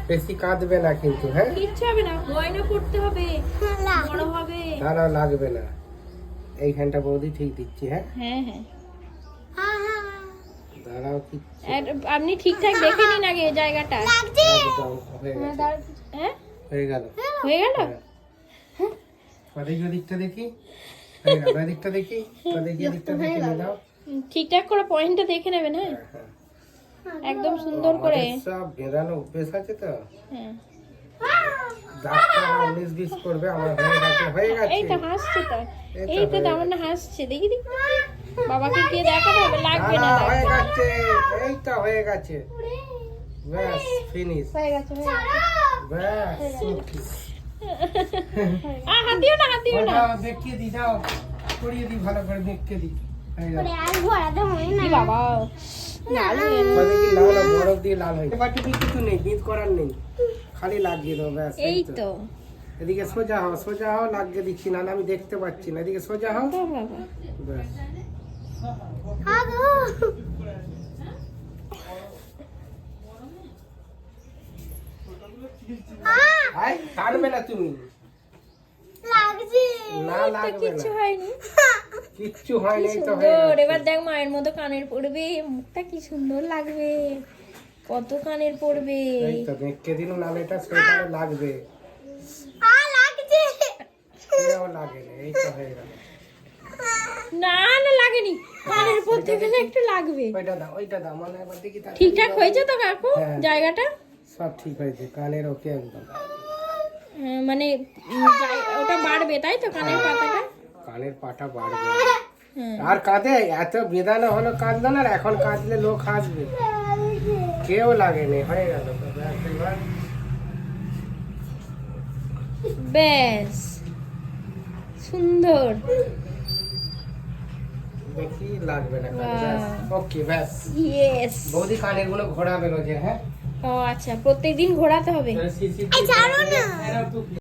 বেশি কাঁদবে না কিন্তু, হ্যাঁ কিচ্ছু হবে না, গয়না পড়তে হবে, বড় হবে। দাঁড়াও, লাগবে না, এইখানটা বৌদি ঠিক দিচ্ছি। হ্যাঁ হ্যাঁ হ্যাঁ, দাঁড়াও, কি আপনি ঠিকঠাক দেখে নিন আগে জায়গাটা। একদম হয়ে গেছে। হ্যাঁ হয়ে গেল, হয়ে গেল। দিকটা দেখি, হয়ে গেল, দিকটা দেখি, দিকটা দেখে নিলাম। ঠিকঠাক করে পয়েন্টটা দেখে নেবেন। হ্যাঁ একদম সুন্দর করে। সব বেঁধানো অভ্যেস আছে তো, হ্যাঁ ডাক্তার 19-20 করবে। আমার হয়ে গেছে, হয়ে গেছে। এই তো হাসছে তো, এই তো আমার না হাসছে, দেখি দেখি বাবাকে গিয়ে দেখাতে হবে। লাগবে না, হয়ে গেছে, এই তো হয়ে গেছে, ব্যাস ফিনিশ হয়ে গেছে, হয়ে গেছে। ব্যাস। হাত দিও না, হাত দিও না। দেখিয়ে দি, যাও করিয়ে দি, ভালো করে দেখিয়ে দি। হয়ে গেল। কি বাবা, লাল হয়ে গেল। মানে কি লাল, বরফ দিয়ে লাল হয়ে বাকি কিছু নেই, বিট করার নেই, খালি লাগিয়ে দাও, ব্যাস। এই তো এদিকে সোজা হও, সোজা হও, লাগিয়ে দিচ্ছি না, আমি দেখতে পাচ্ছি না, এদিকে সোজা হও, বাবা। ব্যাস। আই টানবে না তুমি, না লাগবে না, কিচ্ছু হয়নি, কিচ্ছু হয় নাই তো, হয়ে সুন্দর। গেছে। এবার দেখ মায়ের মতো কানের পড়বে, মুখটা কি সুন্দর লাগবে, কত কানের পড়বে। এই তো দেখকে দিন, নালে এটা সোয়েটারে লাগবে, কেউ লাগে না, এই তো হয়ে গেল। না না লাগেনি, কানের পড়তে গেলে একটু লাগবে। ওইটা দাও, মানে একবার দেখি তাহলে। ঠিকঠাক হয়েছে তো কাকু হ্যাঁ। জায়গাটা? সব ঠিক হয়েছে, কানের ওকে একদম। মানে ওটা বাড়বে তাই তো, কানের পাতাটা? কানের পাটা বাড়বে, হ্যাঁ আর কাঁদে এত বেদানো হলো, কাঁদলো না, আর এখন কাঁদলে লোক হাসবে, কেউ লাগেনি, হয়ে গেল তো, ব্যাস। এবার ব্যাস, সুন্দর। দেখি লাগবে না কানে, ব্যাস ওকে, ব্যাস। ইয়েস। বৌদি কানের গুলো ঘোরাবে রোজে, হ্যাঁ ও আচ্ছা, প্রত্যেকদিন ঘোরাতে হবে। শিশির